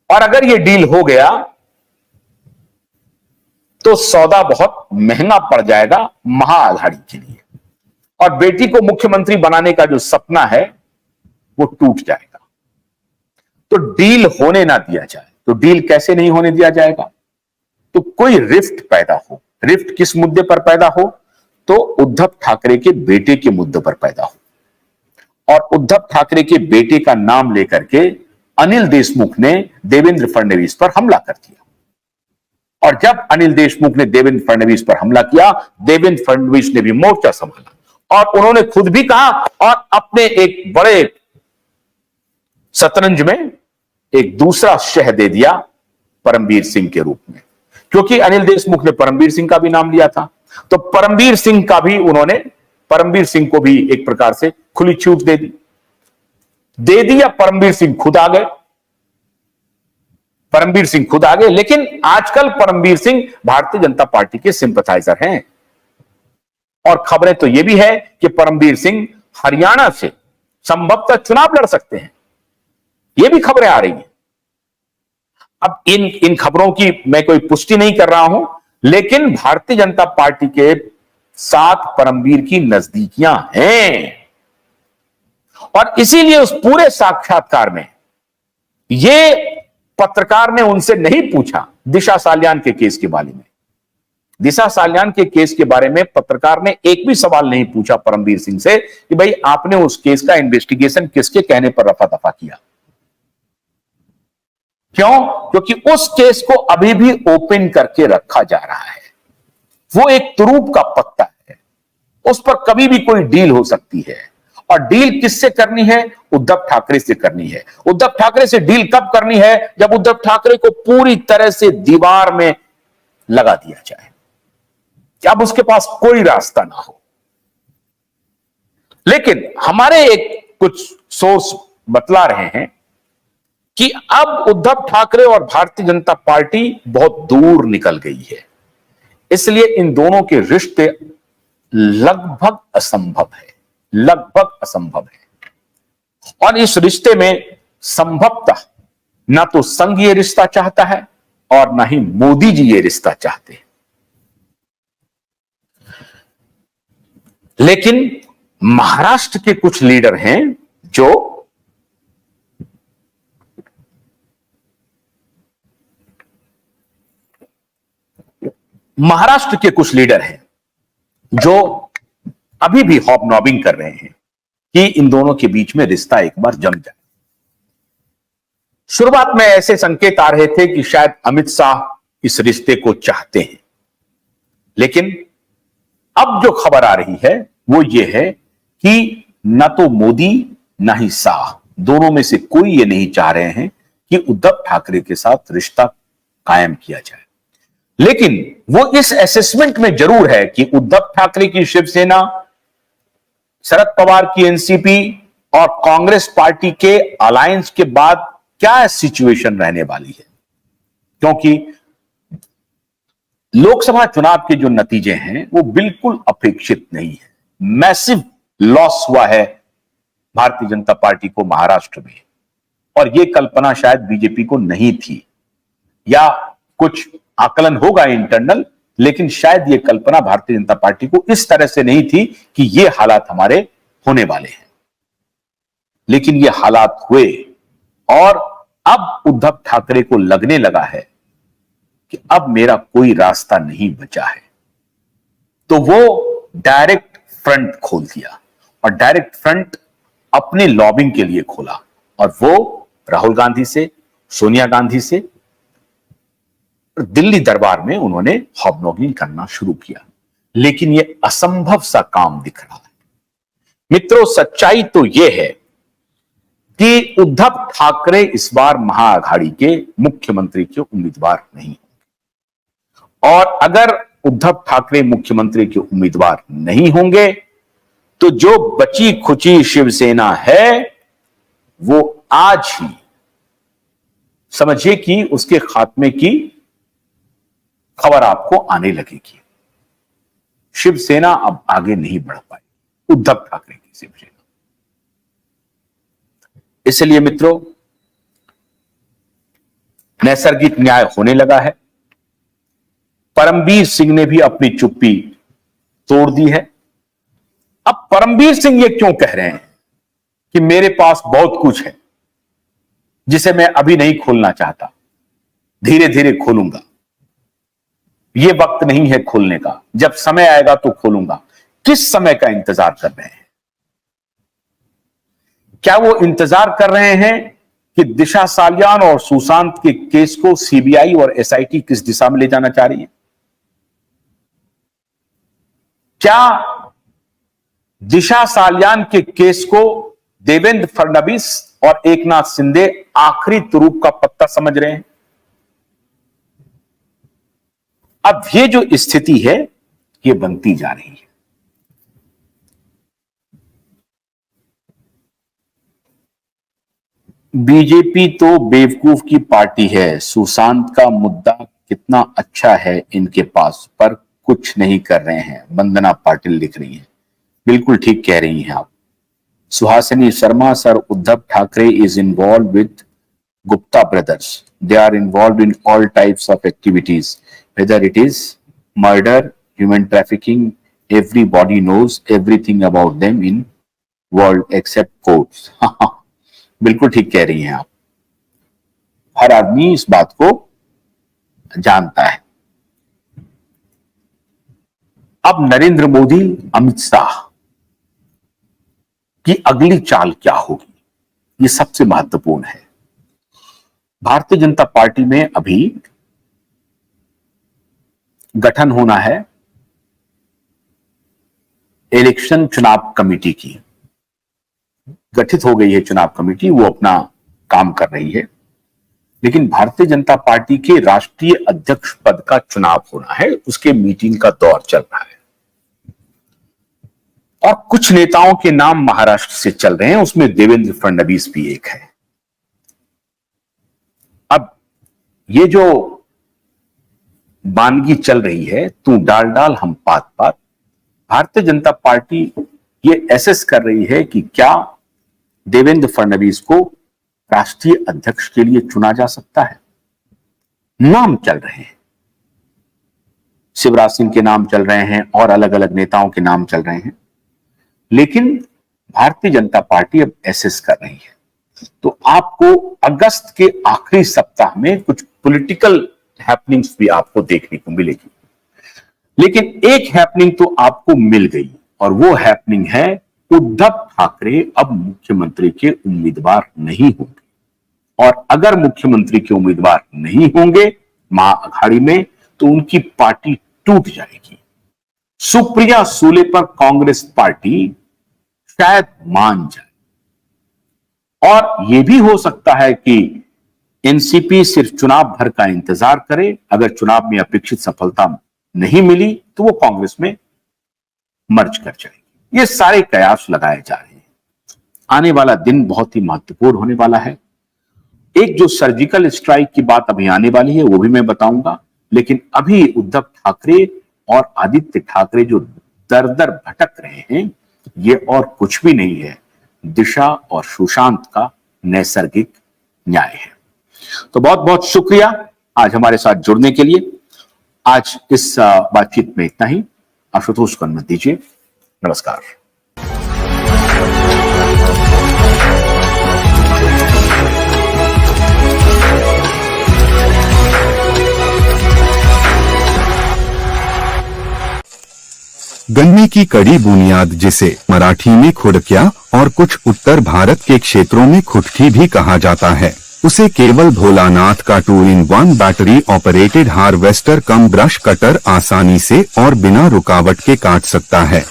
और अगर ये डील हो गया तो सौदा बहुत महंगा पड़ जाएगा महाअघाड़ी के लिए, और बेटी को मुख्यमंत्री बनाने का जो सपना है वो टूट जाएगा। तो डील होने ना दिया जाए। तो डील कैसे नहीं होने दिया जाएगा? तो कोई रिफ्ट पैदा हो। रिफ्ट किस मुद्दे पर पैदा हो? तो उद्धव ठाकरे के बेटे के मुद्दे पर पैदा हो, और उद्धव ठाकरे के बेटे का नाम लेकर के अनिल देशमुख ने देवेंद्र फडणवीस पर हमला कर दिया। और जब अनिल देशमुख ने देवेंद्र फडणवीस पर हमला किया, देवेंद्र फडणवीस ने भी मोर्चा संभाला, और उन्होंने खुद भी कहा और अपने एक बड़े शतरंज में एक दूसरा शह दे दिया परमवीर सिंह के रूप में, क्योंकि अनिल देशमुख ने परमवीर सिंह का भी नाम लिया था। तो परमवीर सिंह का भी उन्होंने, परमवीर सिंह को भी एक प्रकार से खुली छूट दे दी या परमवीर सिंह खुद आ गए। परमवीर सिंह खुद आ गए, लेकिन आजकल परमवीर सिंह भारतीय जनता पार्टी के सिंपथाइजर हैं, और खबरें तो यह भी है कि परमवीर सिंह हरियाणा से संभवतः चुनाव लड़ सकते हैं। यह भी खबरें आ रही हैं। अब इन खबरों की मैं कोई पुष्टि नहीं कर रहा हूं, लेकिन भारतीय जनता पार्टी के साथ परमवीर की नजदीकियां हैं, और इसीलिए उस पूरे साक्षात्कार में यह पत्रकार ने उनसे नहीं पूछा दिशा सालियान के केस के बारे में। दिशा सालियान के केस के बारे में पत्रकार ने एक भी सवाल नहीं पूछा परमवीर सिंह से कि भाई आपने उस केस का इन्वेस्टिगेशन किसके कहने पर रफा दफा किया। क्यों? क्योंकि उस केस को अभी भी ओपन करके रखा जा रहा है। वो एक तुरूप का पत्ता है, उस पर कभी भी कोई डील हो सकती है, और डील किससे करनी है? उद्धव ठाकरे से करनी है। उद्धव ठाकरे से डील कब करनी है? जब उद्धव ठाकरे को पूरी तरह से दीवार में लगा दिया जाए, कि अब उसके पास कोई रास्ता ना हो। लेकिन हमारे एक कुछ सोर्स बतला रहे हैं कि अब उद्धव ठाकरे और भारतीय जनता पार्टी बहुत दूर निकल गई है, इसलिए इन दोनों के रिश्ते लगभग असंभव है, लगभग असंभव है। और इस रिश्ते में संभवतः ना तो संघ ये रिश्ता चाहता है और ना ही मोदी जी ये रिश्ता चाहते हैं। लेकिन महाराष्ट्र के कुछ लीडर हैं जो अभी भी हॉबनॉबिंग कर रहे हैं कि इन दोनों के बीच में रिश्ता एक बार जम जाए। शुरुआत में ऐसे संकेत आ रहे थे कि शायद अमित शाह इस रिश्ते को चाहते हैं, लेकिन अब जो खबर आ रही है वो ये है कि न तो मोदी न ही शाह, दोनों में से कोई ये नहीं चाह रहे हैं कि उद्धव ठाकरे के साथ रिश्ता कायम किया जाए। लेकिन वो इस असेसमेंट में जरूर है कि उद्धव ठाकरे की शिवसेना, शरद पवार की एनसीपी और कांग्रेस पार्टी के अलायंस के बाद क्या सिचुएशन रहने वाली है, क्योंकि लोकसभा चुनाव के जो नतीजे हैं वो बिल्कुल अपेक्षित नहीं है। मैसिव लॉस हुआ है भारतीय जनता पार्टी को महाराष्ट्र में, और यह कल्पना शायद बीजेपी को नहीं थी, या कुछ आकलन होगा इंटरनल, लेकिन शायद यह कल्पना भारतीय जनता पार्टी को इस तरह से नहीं थी कि ये हालात हमारे होने वाले हैं। लेकिन ये हालात हुए, और अब उद्धव ठाकरे को लगने लगा है कि अब मेरा कोई रास्ता नहीं बचा है, तो वो डायरेक्ट फ्रंट खोल दिया, और डायरेक्ट फ्रंट अपने लॉबिंग के लिए खोला, और वो राहुल गांधी से, सोनिया गांधी से दिल्ली दरबार में उन्होंने हॉबनॉबिंग करना शुरू किया। लेकिन यह असंभव सा काम दिख रहा है। मित्रों, सच्चाई तो यह है कि उद्धव ठाकरे इस बार महाअघाड़ी के मुख्यमंत्री के उम्मीदवार नहीं, और अगर उद्धव ठाकरे मुख्यमंत्री के उम्मीदवार नहीं होंगे तो जो बची खुची शिवसेना है वो आज ही समझिए कि उसके खात्मे की खबर आपको आने लगेगी। शिवसेना अब आगे नहीं बढ़ पाई, उद्धव ठाकरे की शिवसेना। इसलिए मित्रों, नैसर्गिक न्याय होने लगा है। परमबीर सिंह ने भी अपनी चुप्पी तोड़ दी है। अब परमबीर सिंह ये क्यों कह रहे हैं कि मेरे पास बहुत कुछ है जिसे मैं अभी नहीं खोलना चाहता, धीरे धीरे खोलूंगा, ये वक्त नहीं है खोलने का, जब समय आएगा तो खोलूंगा। किस समय का इंतजार कर रहे हैं? क्या वो इंतजार कर रहे हैं कि दिशा सालियान और सुशांत के केस को सीबीआई और एसआईटी किस दिशा में ले जाना चाह रही है? क्या दिशा सालियान के केस को देवेंद्र फडणवीस और एकनाथ शिंदे आखिरी तुरूप का पत्ता समझ रहे हैं? अब ये जो स्थिति है ये बनती जा रही है। बीजेपी तो बेवकूफ की पार्टी है। सुशांत का मुद्दा कितना अच्छा है इनके पास, पर कुछ नहीं कर रहे हैं। वंदना पाटिल लिख रही है। बिल्कुल ठीक कह रही हैं आप। Suhasini Sharma, sir Uddhav Thackeray is involve with Gupta brothers. They are involve in all types of activities, whether it is murder, human trafficking, everybody knows everything about them in world except courts. बिल्कुल ठीक कह रही हैं आप। हर आदमी इस बात को जानता है। अब नरेंद्र मोदी, अमित शाह की अगली चाल क्या होगी, ये सबसे महत्वपूर्ण है। भारतीय जनता पार्टी में अभी गठन होना है इलेक्शन चुनाव कमेटी की। गठित हो गई है चुनाव कमेटी, वो अपना काम कर रही है। लेकिन भारतीय जनता पार्टी के राष्ट्रीय अध्यक्ष पद का चुनाव होना है, उसके मीटिंग का दौर चल रहा है। और कुछ नेताओं के नाम महाराष्ट्र से चल रहे हैं, उसमें देवेंद्र फडणवीस भी एक है। अब ये जो वानगी चल रही है, तू डाल डाल हम पात पात, भारतीय जनता पार्टी ये एसेस कर रही है कि क्या देवेंद्र फडणवीस को राष्ट्रीय अध्यक्ष के लिए चुना जा सकता है। नाम चल रहे हैं, शिवराज सिंह के नाम चल रहे हैं और अलग अलग नेताओं के नाम चल रहे हैं। लेकिन भारतीय जनता पार्टी अब एसेस कर रही है। तो आपको अगस्त के आखिरी सप्ताह में कुछ पॉलिटिकल हैपनिंग्स भी आपको देखने को मिलेगी। लेकिन एक हैपनिंग तो आपको मिल गई, और वो हैपनिंग है उद्धव ठाकरे अब मुख्यमंत्री के उम्मीदवार नहीं होंगे। और अगर मुख्यमंत्री के उम्मीदवार नहीं होंगे महाअघाड़ी में, तो उनकी पार्टी टूट जाएगी। सुप्रिया सूले पर कांग्रेस पार्टी शायद मान जाए। और यह भी हो सकता है कि एनसीपी सिर्फ चुनाव भर का इंतजार करे। अगर चुनाव में अपेक्षित सफलता नहीं मिली तो वो कांग्रेस में मर्ज कर जाएगी। ये सारे कयास लगाए जा रहे हैं। आने वाला दिन बहुत ही महत्वपूर्ण होने वाला है। एक जो सर्जिकल स्ट्राइक की बात अभी आने वाली है वो भी मैं बताऊंगा। लेकिन अभी उद्धव ठाकरे और आदित्य ठाकरे जो दर दर भटक रहे हैं, ये और कुछ भी नहीं है, दिशा और सुशांत का नैसर्गिक न्याय है। तो बहुत बहुत शुक्रिया आज हमारे साथ जुड़ने के लिए। आज इस बातचीत में इतना ही। आशुतोष को अनुमति दीजिए। नमस्कार। गन्ने की कड़ी बुनियाद, जिसे मराठी में खुडकिया और कुछ उत्तर भारत के क्षेत्रों में खुटकी भी कहा जाता है, उसे केवल भोलानाथ का 2-in-1 बैटरी ऑपरेटेड हार्वेस्टर कम ब्रश कटर आसानी से और बिना रुकावट के काट सकता है।